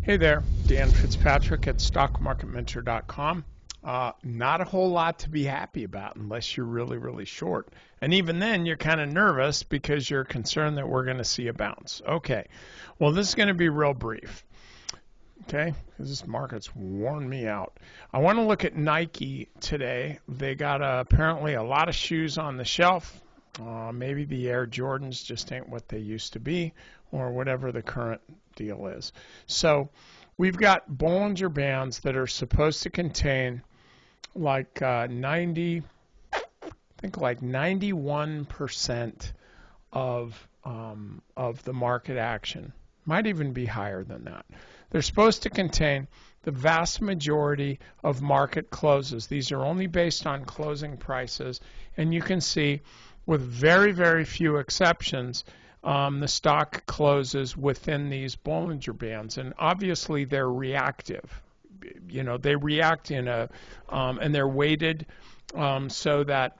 Hey there, Dan Fitzpatrick at stockmarketmentor.com. Not a whole lot to be happy about unless you're really, really short. And even then, you're kind of nervous because you're concerned that we're going to see a bounce. Okay, well, this is going to be real brief. Okay, because this market's worn me out. I want to look at Nike today. They got apparently a lot of shoes on the shelf. Maybe the Air Jordans just ain't what they used to be, or whatever the current deal is. So we've got Bollinger Bands that are supposed to contain like 91% of the market action. Might even be higher than that. They're supposed to contain the vast majority of market closes. These are only based on closing prices, and you can see with very, very few exceptions, the stock closes within these Bollinger Bands, and obviously they're reactive. You know, they react in and they're weighted so that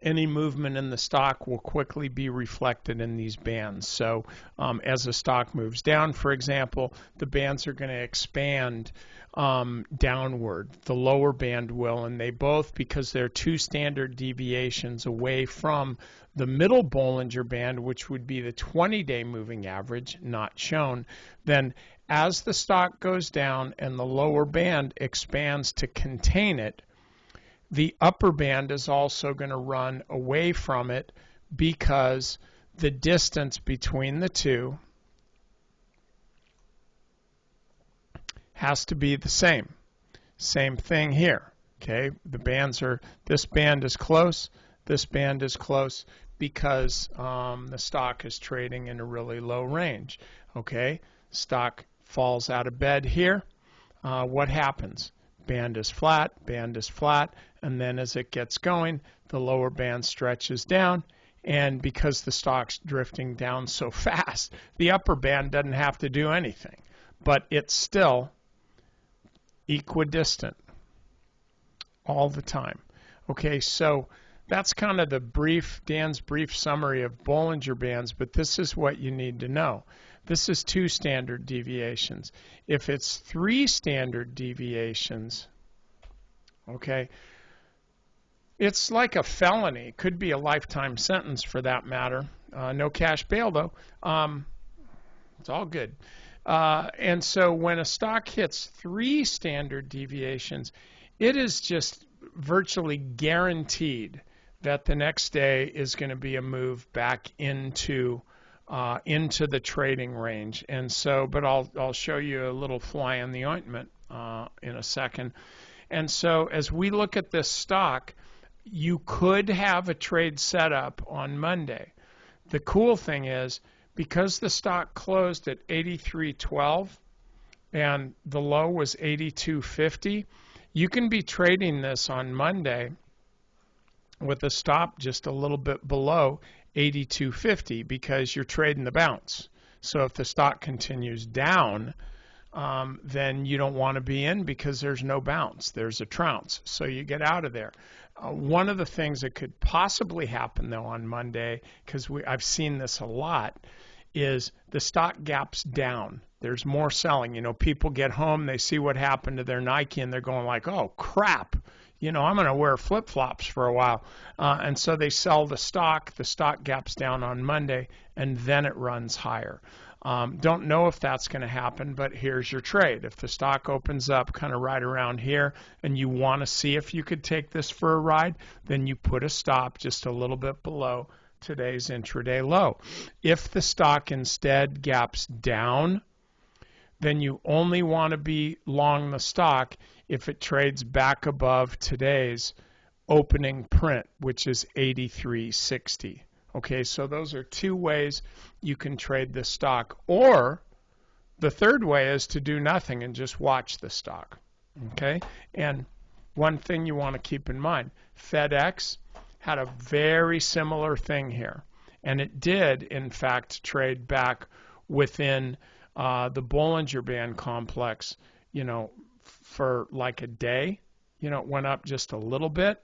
any movement in the stock will quickly be reflected in these bands. So as the stock moves down, for example, the bands are going to expand downward. The lower band will, and they both, because they're two standard deviations away from the middle Bollinger Band, which would be the 20-day moving average, not shown, then as the stock goes down and the lower band expands to contain it, the upper band is also going to run away from it because the distance between the two has to be the same. Same thing here. Okay, the bands are, this band is close, this band is close because the stock is trading in a really low range. Okay, stock falls out of bed here. What happens? Band is flat, and then as it gets going, the lower band stretches down, and because the stock's drifting down so fast, the upper band doesn't have to do anything, but it's still equidistant all the time. Okay, so that's kind of the Dan's brief summary of Bollinger Bands, but this is what you need to know. This is 2 standard deviations. If it's 3 standard deviations, okay, it's like a felony. It could be a lifetime sentence for that matter. No cash bail though. It's all good. And so when a stock hits 3 standard deviations, it is just virtually guaranteed that the next day is going to be a move back into the trading range. And so, but I'll show you a little fly in the ointment in a second. And so as we look at this stock, you could have a trade set up on Monday. The cool thing is, because the stock closed at 83.12 and the low was 82.50, you can be trading this on Monday with a stop just a little bit below 82.50 because you're trading the bounce. So if the stock continues down, then you don't want to be in because there's no bounce. There's a trounce. So you get out of there. One of the things that could possibly happen, though, on Monday, because I've seen this a lot, is the stock gaps down. There's more selling. You know, people get home, they see what happened to their Nike, and they're going like, oh, crap. You know, I'm going to wear flip-flops for a while. And so they sell the stock gaps down on Monday, and then it runs higher. Don't know if that's going to happen, but here's your trade. If the stock opens up kind of right around here and you want to see if you could take this for a ride, then you put a stop just a little bit below today's intraday low. If the stock instead gaps down, then you only want to be long the stock if it trades back above today's opening print, which is 83.60. Okay, so those are 2 ways you can trade this stock. Or the third way is to do nothing and just watch the stock. Okay, and one thing you want to keep in mind, FedEx had a very similar thing here. And it did, in fact, trade back within the Bollinger Band complex, you know, for like a day. You know, it went up just a little bit,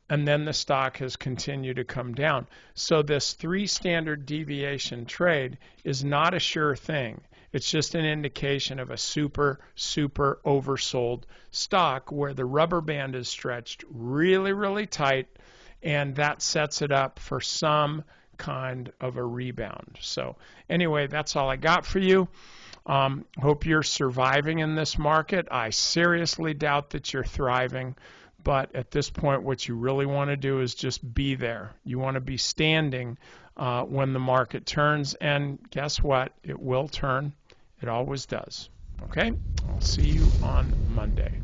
and then the stock has continued to come down. So this 3 standard deviation trade is not a sure thing. It's just an indication of a super, super oversold stock where the rubber band is stretched really, really tight, and that sets it up for some kind of a rebound. So anyway, that's all I got for you. Hope you're surviving in this market. I seriously doubt that you're thriving, but at this point, what you really want to do is just be there. You want to be standing when the market turns, and guess what? It will turn. It always does. Okay? I'll see you on Monday.